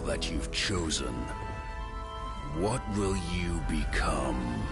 that you've chosen, what will you become?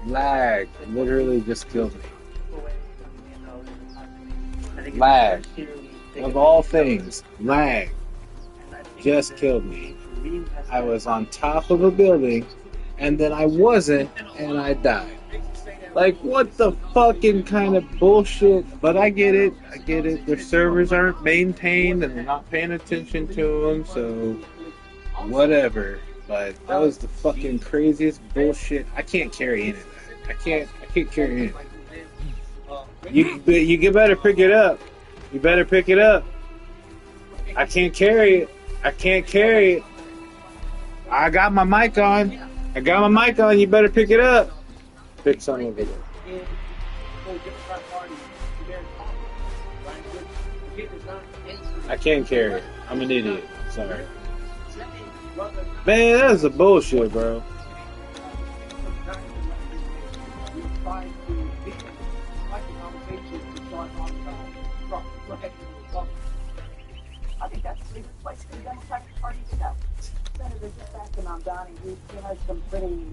Lag literally just killed me. Lag. Of all things, lag just killed me. I was on top of a building, and then I wasn't, and I died. Like, what the fucking kind of bullshit? But I get it. I get it. Their servers aren't maintained, and they're not paying attention to them, so whatever. But that was the fucking craziest bullshit. I can't carry any of that. I can't carry any of that. You better pick it up. You better pick it up. I can't carry it. I can't carry it. I got my mic on. I got my mic on. You better pick it up. Pick something over there. I can't carry it. I'm an idiot. Sorry. Man, that's a bullshit, bro. I think that's a good place for the Democratic Party to go. Senator, just back to Mount Donnie, you had some pretty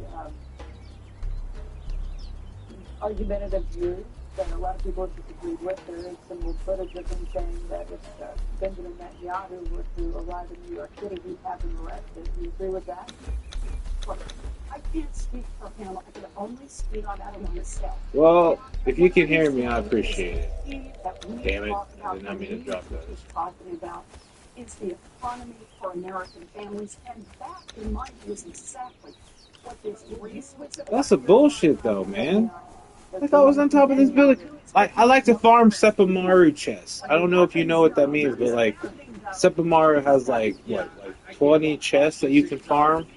argumentative views that a lot of people disagreed with. There is some footage of him saying that if Benjamin Netanyahu were to arrive in New York City, he'd have him arrested. Do you agree with that? Look, I can't speak for him. I can only speak on that on myself. Well, if you can hear me, I appreciate it. Damn it. I did not mean to drop that. Talking about is the economy for American families, and that, in my view, is exactly what this race was about. That's a bullshit, though, man. Like, I was on top of this building. I like to farm Sephimaru chests. I don't know if you know what that means, but, like, Sephimaru has, like, what, like 20 chests that you can farm?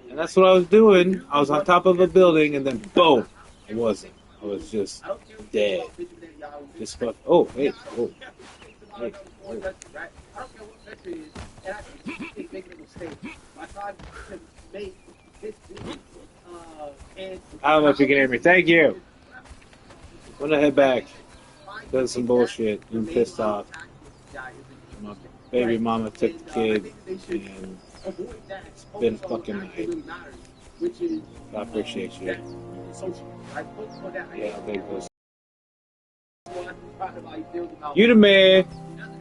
And that's what I was doing. I was on top of a building, and then, boom, I wasn't. I was just dead. Just fuck. Oh, hey. Oh. Hey. Oh. I don't know if you can hear me. Thank you. I'm gonna head back. Done some bullshit. I'm pissed off. My baby mama took the kid, and it's been fucking night. I appreciate you. Yeah, I'll take those. You the man.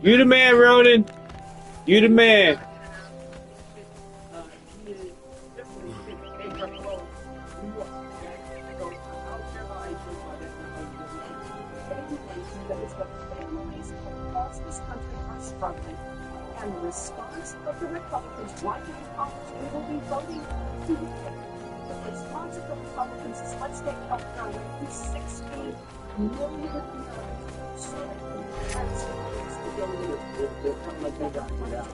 You the man, Ronan. You the man. And the response of the Republicans, why do Congress we will be voting to do it? The response of the Republicans is let's take health care away from 60 million Americans so that we can have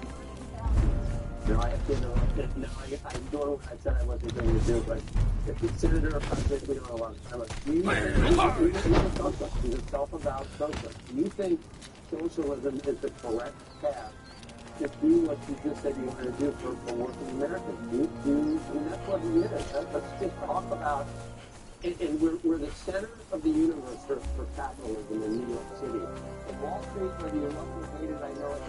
No, I have to interrupt. No, I'm doing what I said I wasn't going to do, but if the senator or president, we don't have a lot of time. He's a self-avowed socialist. You think socialism is the correct path to do what you just said you want to do for working Americans? And that's what he is. Let's just talk about, and we're the center of the universe for capitalism in New York City. Wall Street, whether you love or hate it, I know it.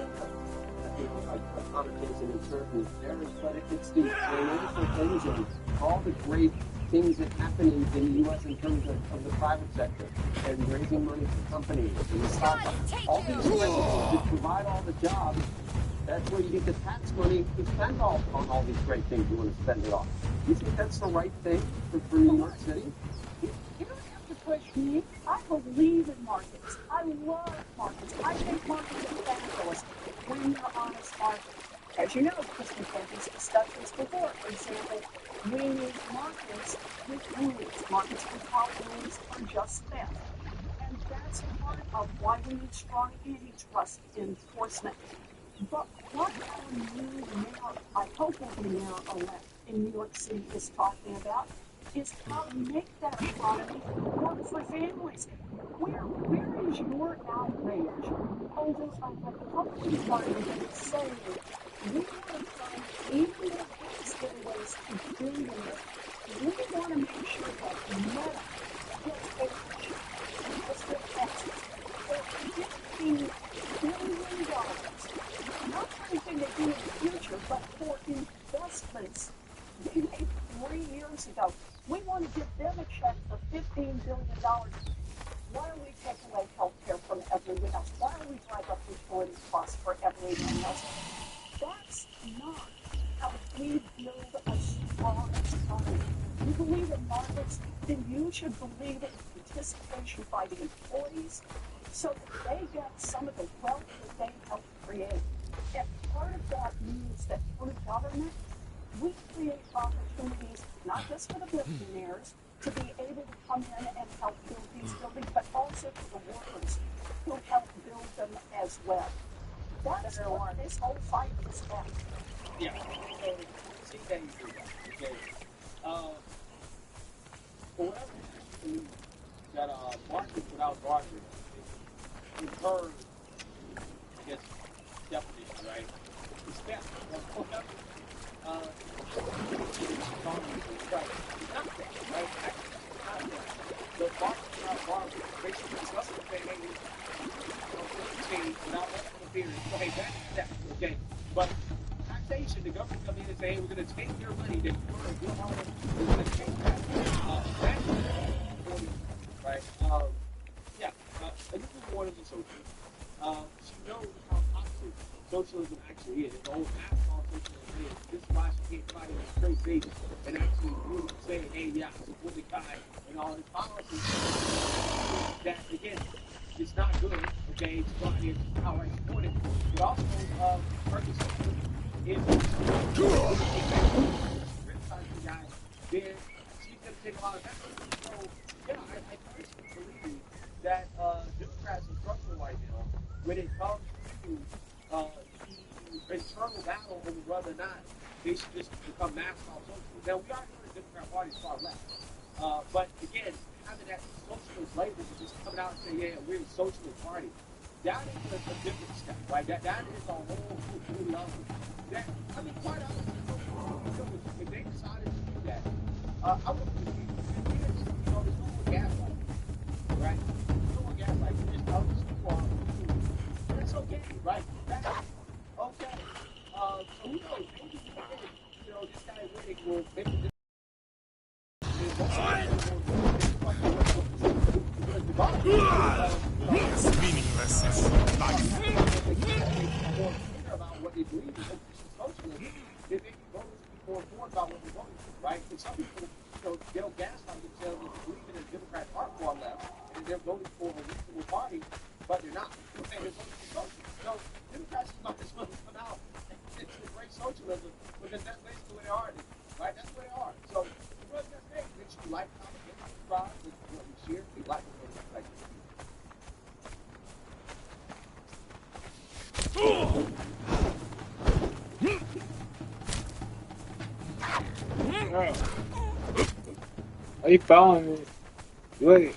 a connotation in certain areas, but it's the financial things and all the great things that happen in the U.S. in terms of the private sector and raising money for companies and the stock market. All these places that provide all the jobs, that's where you get the tax money to spend on all these great things you want to spend it on. You think that's the right thing for New York City? You don't have to push me. I believe in markets. I love markets. I think markets are fabulous when they're honest markets. As you know, because we've had these discussions before, for example, we need markets with rules. Markets without rules are just theft. And that's part of why we need strong antitrust enforcement. But what our new mayor, I hope will be mayor-elect in New York City, is talking about is how to make that economy work for families. Where is your outrage over a Republican Party that is saying we want to find even more tax giveaways to billionaires? We want to make sure that Meta gets a because their taxes for $15 billion. Not for anything they do in the future, but for investments they made 3 years ago. We want to give them a check for $15 billion. Why are we taking away health care from everyone else? Why are we drive up utility costs for everyone else? That's not how we build a strong economy. You believe in markets, then you should believe in participation by the employees so that they get some of the wealth that they help create. And part of that means that through government, we create opportunities, not just for the billionaires, to be able to come in and help build these buildings, but also for the workers who help build them as well. That's what this whole fight is about. Yeah. So, see that you do that. Okay. For whatever reason, that market without market in turn, I guess, definition, right? It's theft. The market without market, basically, it's us saying, hey, without that period. So, hey, that's theft, okay? But taxation, the government come in and say, hey, we're going to take your money that you're going to do all of it. We're going to take that. That's important, right? Yeah, and this is one of the socialists. She knows how toxic socialism actually is. The whole basketball socialism is. This is why she can't fight in a straight face and actually really say, hey, yeah, I support the guy and all his policies. That, again, it's not good, okay? It's not how I support it. But also, purpose is criticize the guy, then she's going to take a lot of effort. So, yeah, I personally believe that Democrats are struggling right now when it comes to the internal battle over whether or not they should just become mascot socialists. Now, we are sure the Democrat Party is far left. But again, having that socialist label and just coming out and saying, yeah, we're a socialist party, that is a different step, right? That is a whole new level. That, I mean, quite honestly, if they decided to do that, I would be there's no more gaslighting, right? There's no more gaslighting. There's no more. That's okay, right? That's okay. So who knows? Maybe this guy winning will maybe this. It's meaningless. Life. About what they believe in socialism, they make voters be more informed about what they're voting for, right? And some people, they'll gaslight themselves into believing in a Democrat part far left, and they're voting for a reasonable party, but they're not. And they're voting for socialism. So Democrats might as well come out and embrace socialism because that's basically where they are, right? That's where they are. So the president says, make sure you like, comment, and subscribe, and what we share, we like it, like it. Are you following me? Where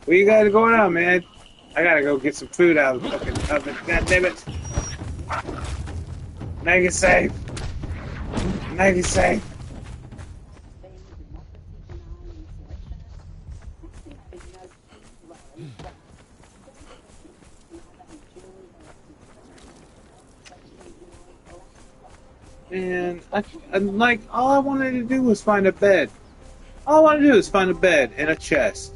you guys going out, man? I gotta go get some food out of the fucking oven. God damn it. Make it safe. Make it safe. Like, all I wanted to do was find a bed. All I want to do is find a bed and a chest.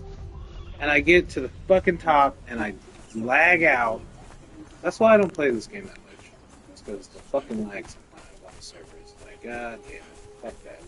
And I get to the fucking top and I lag out. That's why I don't play this game that much. It's because the fucking lag sometimes on the servers. Like, god damn it. Fuck that.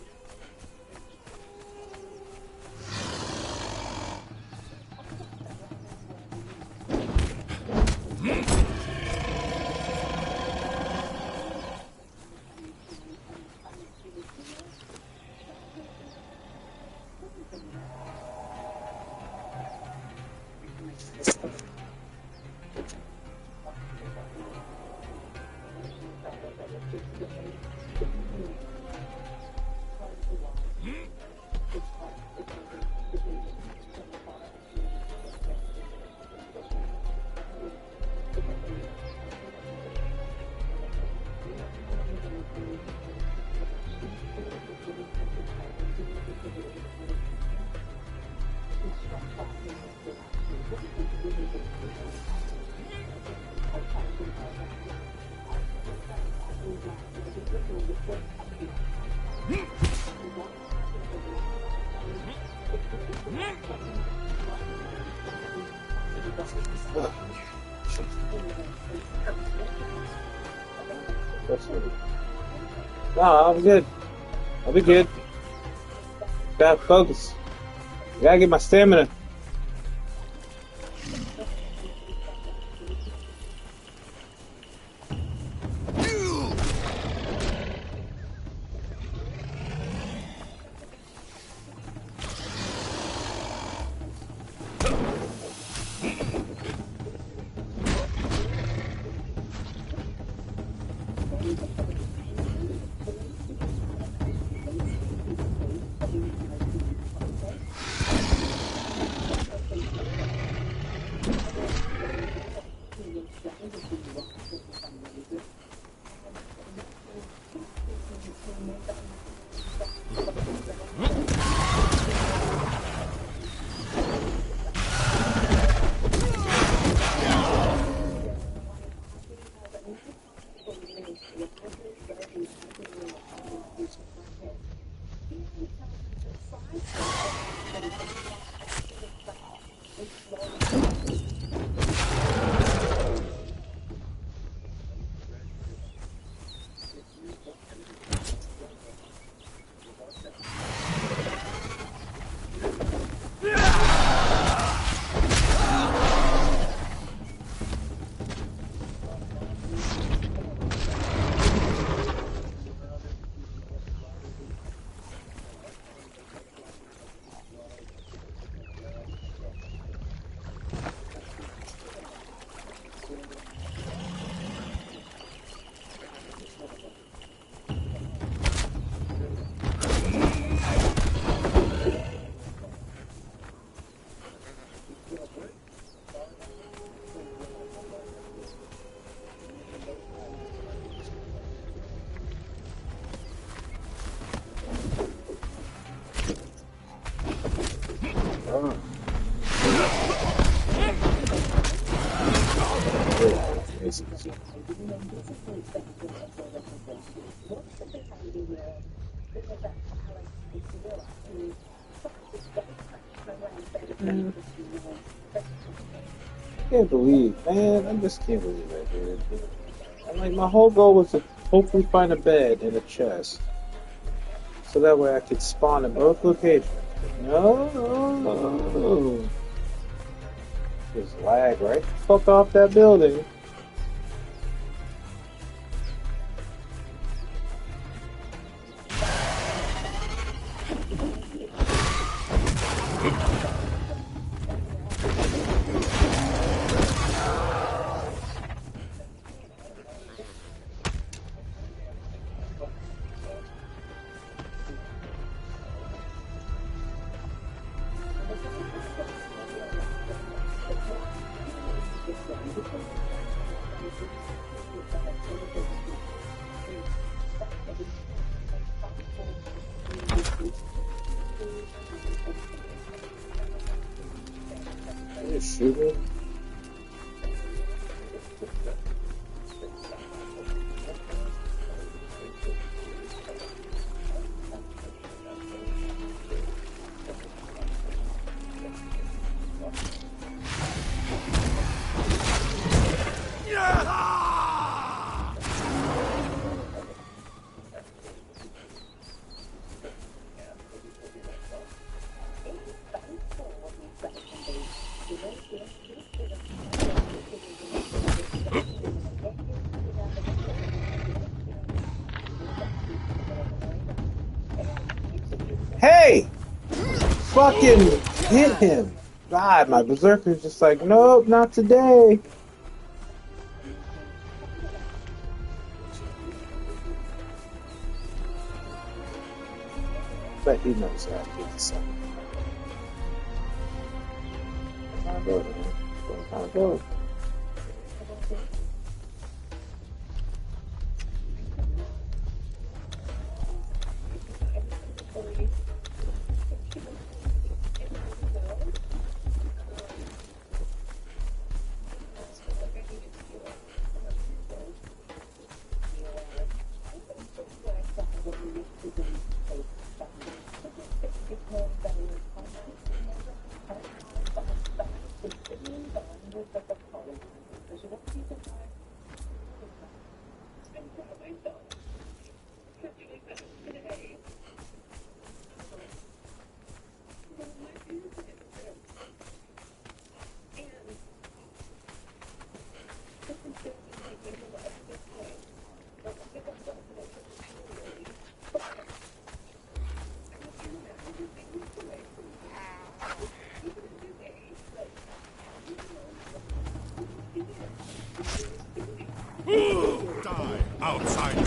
No, I'm good. I'll be good. Gotta focus. Gotta get my stamina. Can't believe, man. I just can't believe that, dude. And like, my whole goal was to hopefully find a bed and a chest, so that way I could spawn in both locations. No, just lag right the fuck off that building. Shooting. Hey! Fucking hit him! God, my berserker's just like, nope, not today. But he knows how to do the same. Accountability. Die, outsider.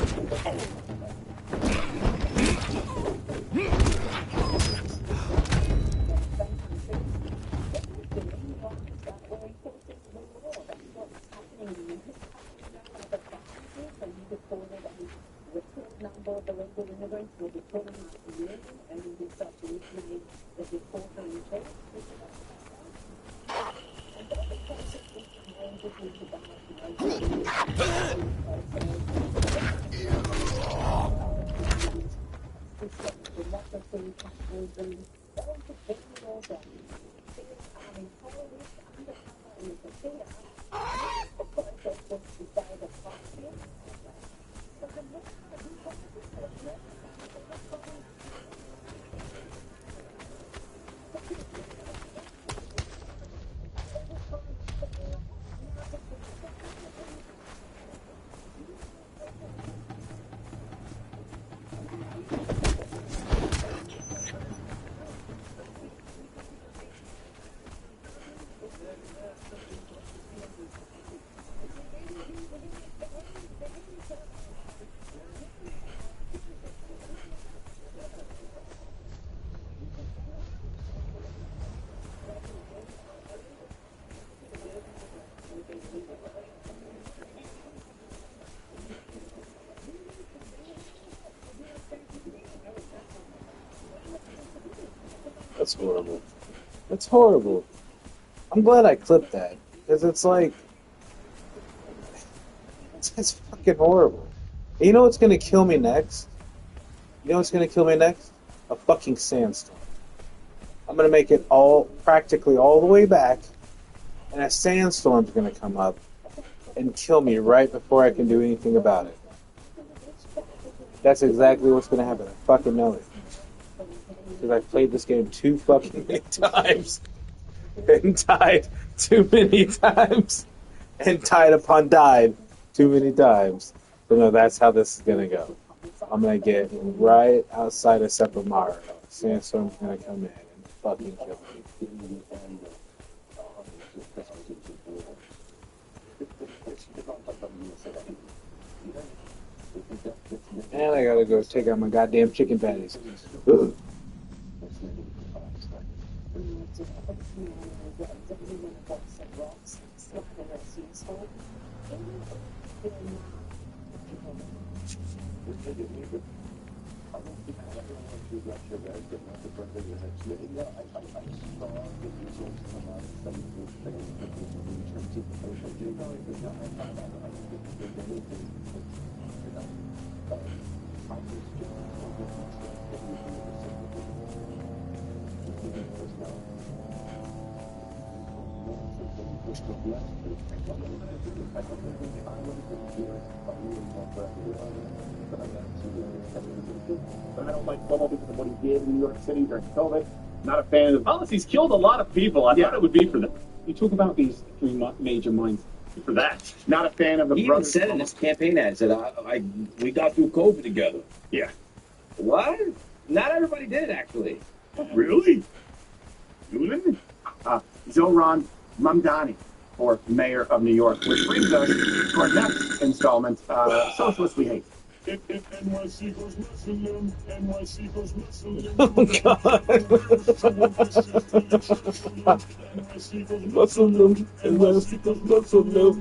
That's horrible. That's horrible. I'm glad I clipped that. Because it's like... It's fucking horrible. And you know what's gonna kill me next? You know what's gonna kill me next? A fucking sandstorm. I'm gonna make it practically all the way back, and a sandstorm's gonna come up and kill me right before I can do anything about it. That's exactly what's gonna happen. I fucking know it. Because I've played this game too fucking many times. And died too many times. And died upon died too many times. But no, that's how this is gonna go. I'm gonna get right outside of Sepamara. Sandstorm's gonna come in and fucking kill me. And I gotta go take out my goddamn chicken patties. Ugh. But I don't like Cuomo because of what he did in New York City during COVID. Not a fan of the policies. Killed a lot of people. I thought it would be for them. You talk about these three major minds for that. Not a fan of the He even brothers. said in his campaign ad, said, we got through COVID together. Yeah. What? Not everybody did, actually. Really? Really? Zoran Mamdani, for mayor of New York, which brings us to our next installment, Socialist We Hate. If NYC goes Muslim, NYC goes Muslim. Oh God.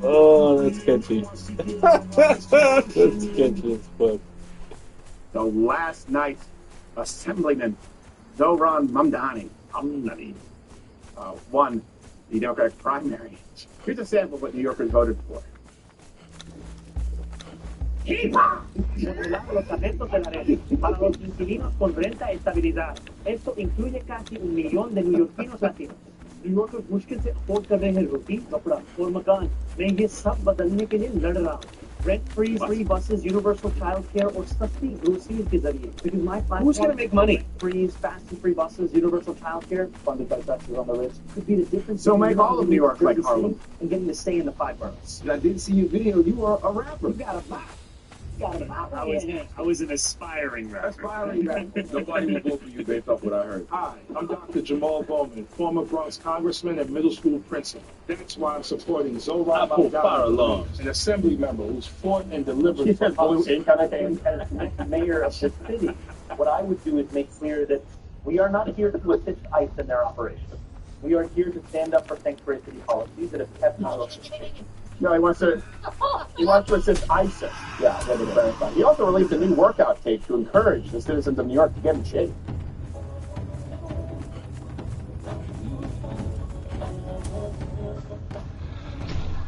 Oh, that's catchy. That's catchy as fuck. So last night, Assemblyman Zoran Mamdani won the Democratic primary. Here's a sample of what New Yorkers voted for. Regular los tarjetas de la red para los inquilinos con renta y estabilidad. Esto incluye casi 1 million de neoyorquinos latinos. New Yorkers मुश्किल से afford कर रहे हैं रोटी, कपड़ा और मकान. मैं ये सब बदलने के लिए लड़ रहा हूँ. Rent free buses, universal childcare, or सस्ती groceries के जरिए. Because my platform, Who's gonna make money? Freeze, fast and free buses, universal childcare, funded by taxes on the rich, could be the difference. So between make all of New York like living Harlem. and getting to stay in the 5 boroughs. I did see your video. You were a rapper. You got a vibe. I was an aspiring rapper. Aspiring rapper. Nobody will vote for you based off what I heard. Hi, I'm Dr. Jamal Bowman, former Bronx congressman and middle school principal. That's why I'm supporting Zoran Mamdani, an assembly member who's fought and delivered for us. As mayor of the city, what I would do is make clear that we are not here to assist ICE in their operation. We are here to stand up for sanctuary city policies that have kept our No, he wants to assist ISIS. Yeah, let me clarify. He also released a new workout tape to encourage the citizens of New York to get in shape.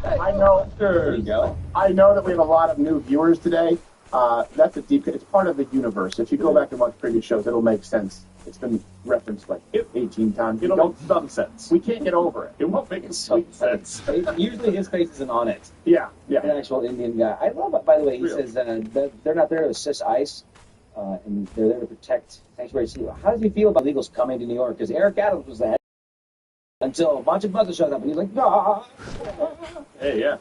I know that we have a lot of new viewers today. That's it's part of the universe. If you go back and watch previous shows, it'll make sense. It's been referenced like 18 times. It'll make some sense. We can't get over it. It won't make sweet sense. Usually his face isn't on it. Yeah. An actual Indian guy. I love it, by the way. He says that they're not there to assist ICE, and they're there to protect sanctuary city. How does he feel about illegals coming to New York? Because Eric Adams was the head until a bunch of brothers showed up, and he's like, no. Hey, yeah.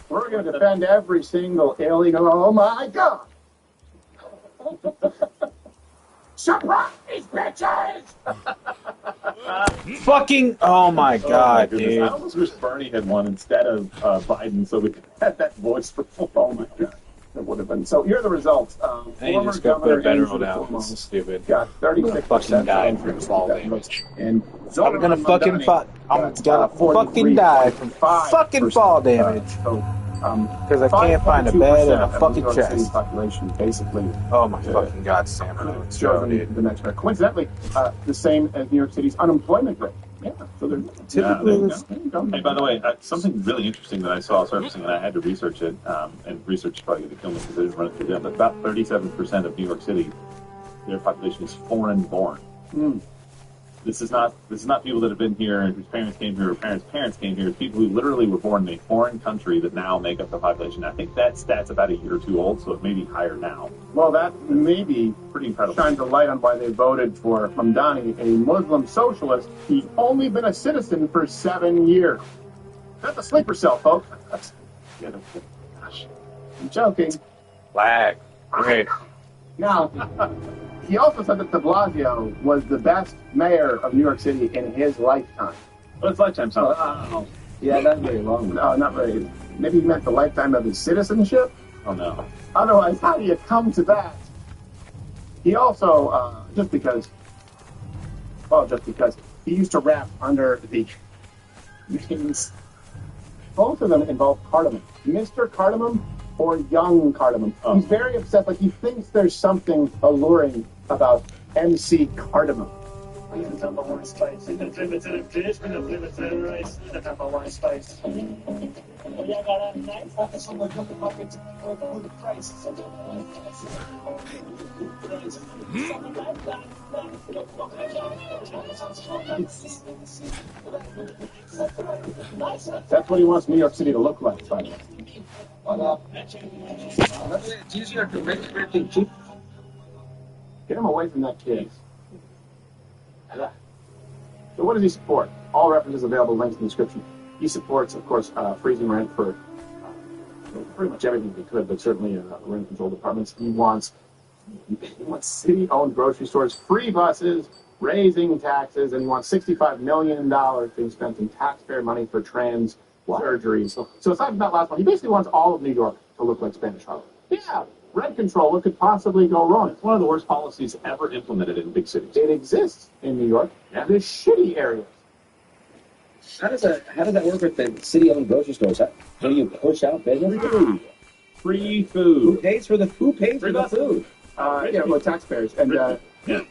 We're going to defend every single alien. Oh, my God. Surprise, bitches! Fucking, oh my God, goodness. dude. I almost wish Bernie had won instead of Biden so we could have that voice for full. Oh my God. That would have been. So here are the results. Hey, you Former just got to Governor put Benro Andrew down. Cuomo This is stupid. got 36%. Fucking died from fall damage. And I'm gonna fucking fucking die from fucking fall damage. Because I can't find a bed and a fucking chest. Population, basically. Oh my fucking God, Sam. It's showing the next. Coincidentally, the same as New York City's unemployment rate. Yeah, so they're typically. Hey, by the way, something really interesting that I saw surfacing, and I had to research it, and research is probably going to kill me because I didn't run it through them, but about 37% of New York City, their population is foreign-born. This is not people that have been here and whose parents came here or parents came here. It's people who literally were born in a foreign country that now make up the population. I think that stat's about a year or two old, so it may be higher now. Well, that may be pretty incredible. Shines a light on why they voted for Mamdani, a Muslim socialist. He's only been a citizen for 7 years. That's a sleeper cell, folks. Gosh, I'm joking. Lag. Okay. Now, he also said that de Blasio was the best mayor of New York City in his lifetime. Well, it's lifetime, so Yeah, not very long. No, not very. Maybe he meant the lifetime of his citizenship? Oh, no. Otherwise, how do you come to that? He also, just because he used to rap under the names. Both of them involve cardamom. Mr. Cardamom or young cardamom. Oh. He's very upset, like he thinks there's something alluring about MC Cardamom. The number one spice. The limited fish, the limited rice, the number one spice. That's what he wants New York City to look like, by the way. It's easier to make everything cheap. Get him away from that kid. So what does he support? All references available, links in the description. He supports, of course, freezing rent for pretty much everything he could, but certainly rent control departments. He wants He wants city-owned grocery stores, free buses, raising taxes, and he wants $65 million being spent in taxpayer money for trans surgeries. So aside from that last one, he basically wants all of New York to look like Spanish Harlem. Yeah, rent control, what could possibly go wrong? It's one of the worst policies ever implemented in big cities. It exists in New York. Yeah. The shitty areas. How does that work with the city-owned grocery stores? So you push out business? Free food. Who pays for the food? Well, taxpayers. And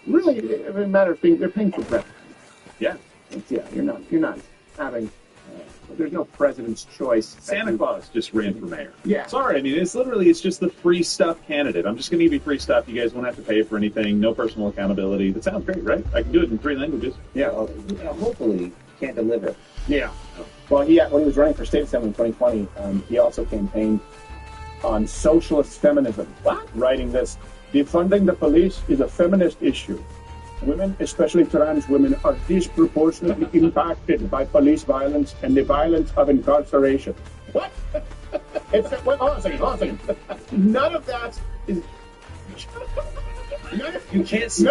really, it doesn't matter if they're paying for rent. Yeah. You're not having. There's no president's choice. Santa Claus just ran for mayor. Yeah. Sorry, I mean, it's just the free stuff candidate. I'm just going to give you free stuff. You guys won't have to pay for anything. No personal accountability. That sounds great, right? I can do it in 3 languages. Yeah. Well, hopefully, can't deliver. Yeah. Well, when he was running for state assembly in 2020, he also campaigned on socialist feminism. What? Writing this: defunding the police is a feminist issue. Women, especially trans women, are disproportionately impacted by police violence and the violence of incarceration. What? Hold on a second. None of that is... None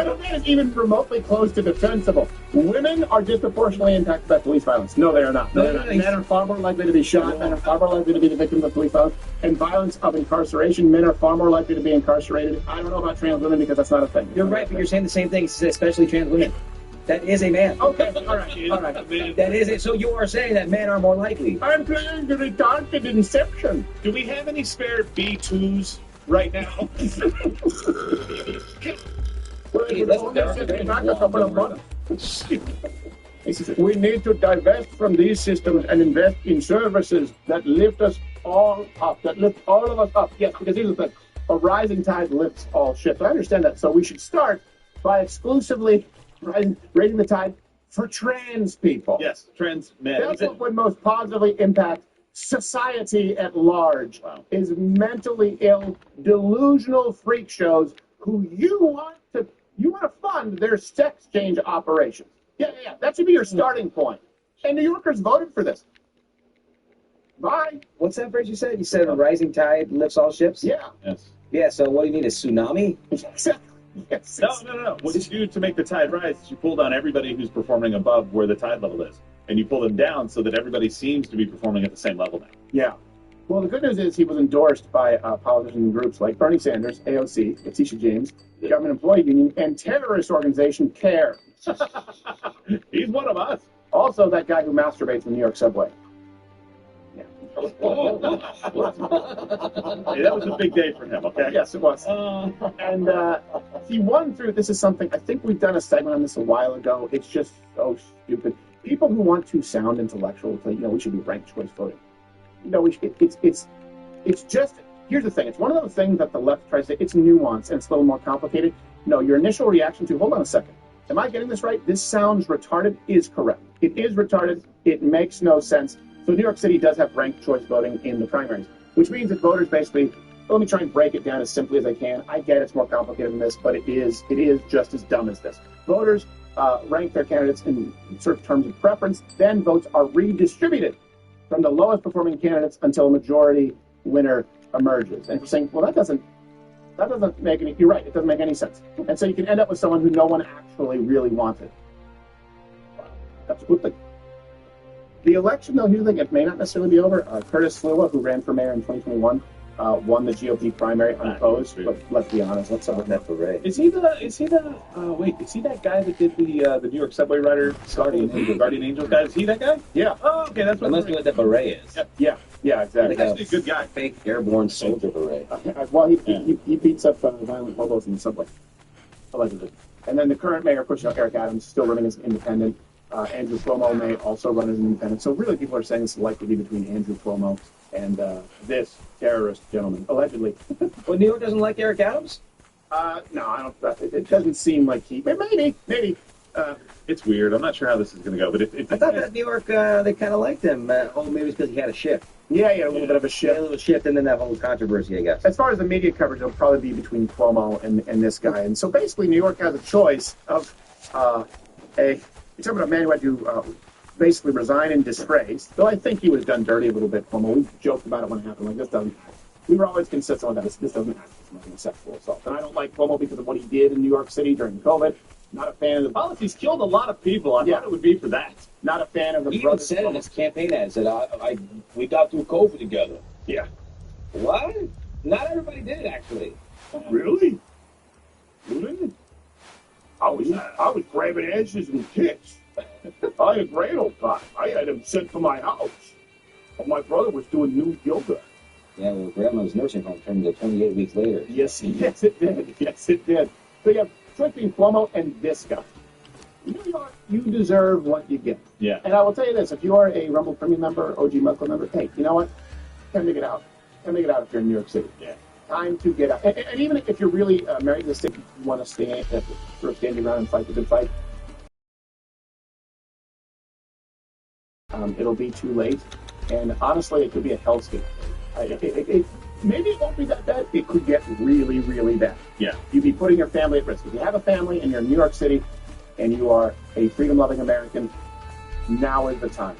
of that is even remotely close to defensible. Women are disproportionately impacted by police violence. No, they are not. Men are far more likely to be shot. Men are far more likely to be the victims of police violence. And violence of incarceration, men are far more likely to be incarcerated. I don't know about trans women because that's not a thing. You're right, but you're saying the same thing, especially trans women. That is a man. Okay, all right. That is it. So you are saying that men are more likely. I'm trying to retarded inception. Do we have any spare B2s right now? We need to divest from these systems and invest in services that lift us all up, that lift all of us up. Yes, because here's the thing. A rising tide lifts all ships. I understand that. So we should start by exclusively raising the tide for trans people. Yes, trans men. That's what would most positively impact society at large. Wow. Is mentally ill, delusional freak shows who you want to fund their sex change operations. Yeah. That should be your starting point. And New Yorkers voted for this. Bye. What's that phrase you said? You said a rising tide lifts all ships? Yeah. Yes. Yeah, so what do you need, a tsunami? Exactly. Yes. No. What you do to make the tide rise is you pull down everybody who's performing above where the tide level is. And you pull them down so that everybody seems to be performing at the same level now. Yeah. Well, the good news is he was endorsed by politicians and groups like Bernie Sanders, AOC, Letitia James, the Government Employee Union, and terrorist organization CARE. He's one of us. Also, that guy who masturbates in the New York subway. Yeah. That was a big day for him, okay? Yes, it was. And he won through, this is something, I think we've done a segment on this a while ago. It's just so stupid. People who want to sound intellectual say, we should be ranked choice voting. It's just, here's the thing. It's one of those things that the left tries to say, it's nuanced and it's a little more complicated. No, your initial reaction to, hold on a second. Am I getting this right? This sounds retarded is correct. It is retarded. It makes no sense. So New York City does have ranked choice voting in the primaries, which means that voters basically, let me try and break it down as simply as I can. I get it's more complicated than this, but it is just as dumb as this. Voters rank their candidates in sort of terms of preference, then votes are redistributed from the lowest performing candidates until a majority winner emerges. And you're saying, well, that doesn't make any, you're right, it doesn't make any sense. And so you can end up with someone who no one actually really wanted. That's a good thing. The election, though, here's the thing, it may not necessarily be over. Curtis Sliwa, who ran for mayor in 2021, won the GOP primary unopposed, but let's be honest, let's start with that beret. Is he that guy that did the New York subway rider Guardian Angel guy? Is he that guy? Yeah. Oh, okay, that's what. That must be what that beret is. Yeah, exactly. He's actually a good guy. Fake airborne soldier beret. Well, he beats up violent hobos in the subway, allegedly. And then the current mayor, pushing out Eric Adams, still running as independent. Andrew Cuomo may also run as an independent. So really, people are saying it's likely to be between Andrew Cuomo and this terrorist gentleman, allegedly. Well, New York doesn't like Eric Adams? No, I don't. It doesn't seem like he. Maybe. It's weird. I'm not sure how this is going to go, but I thought that New York they kind of liked him. Maybe it's because he had a shift. Yeah, he had a little bit of a shift. Yeah, a little shift, and then that whole controversy, I guess. As far as the media coverage, it'll probably be between Cuomo and this guy. And so basically, New York has a choice of you're talking about a man who had to basically resign in disgrace. Though I think he was done dirty a little bit, Cuomo. We joked about it when it happened. Like, this doesn't. We were always consistent with that. This doesn't committing a sexual assault. And I don't like Cuomo because of what he did in New York City during COVID. Not a fan of the Policies killed a lot of people. I thought it would be for that. Not a fan of the He even brothers. said in his campaign ad, said, we got through COVID together. Yeah. What? Not everybody did it, actually. Really? Really? I was grabbing ashes and kicks. I had a great old time. I had him sent to my house. And my brother was doing new yoga. Yeah, well, Grandma's nursing home turned into 28 weeks later. Yes, it did. Yes, it did. So you have between Cuomo and this guy. New York, you deserve what you get. Yeah. And I will tell you this, if you are a Rumble Premium member, OG Muckle member, hey, you know what? Time to get out. Time to get out if you're in New York City. Yeah. Time to get out. And even if you're really married to the state, you want to stand your ground and fight the good fight, it'll be too late. And honestly, it could be a hellscape. Maybe it won't be that bad. It could get really, really bad. Yeah. You'd be putting your family at risk. If you have a family and you're in New York City and you are a freedom-loving American, now is the time.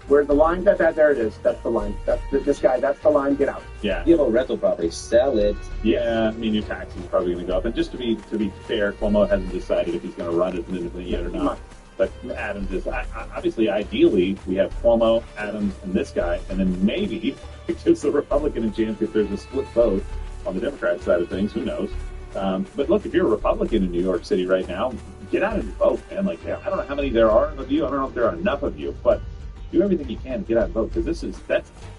Where's the line? There it is. That's the line. This guy, that's the line. Get out. Yeah. You have a rental property, sell it. Yeah, I mean, your taxes are probably going to go up. And just to be fair, Cuomo hasn't decided if he's going to run as an independent yet or not. But Adams is, obviously, ideally, we have Cuomo, Adams, and this guy, and then maybe it gives the Republican a chance if there's a split vote on the Democrat side of things. Who knows? But look, if you're a Republican in New York City right now, get out and vote, man. Like, I don't know how many there are of you. I don't know if there are enough of you, but do everything you can to get out and vote, because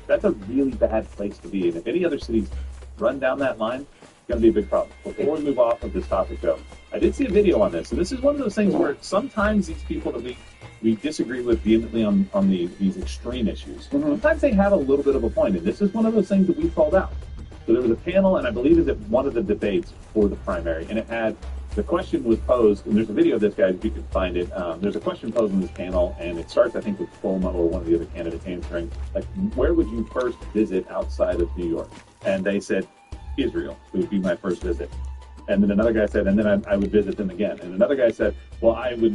that's a really bad place to be. And if any other cities run down that line, it's going to be a big problem. Before we move off of this topic, though, I did see a video on this, and this is one of those things where sometimes these people that we disagree with vehemently on these extreme issues, sometimes they have a little bit of a point, and this is one of those things that we called out. So there was a panel, and I believe it was at one of the debates for the primary, and it had, the question was posed, and there's a video of this, guys, if you can find it. There's a question posed in this panel, and it starts, I think, with Cuomo or one of the other candidates answering, like, where would you first visit outside of New York? And they said, Israel. It would be my first visit. And then another guy said, and then I would visit them again. And another guy said, well, I would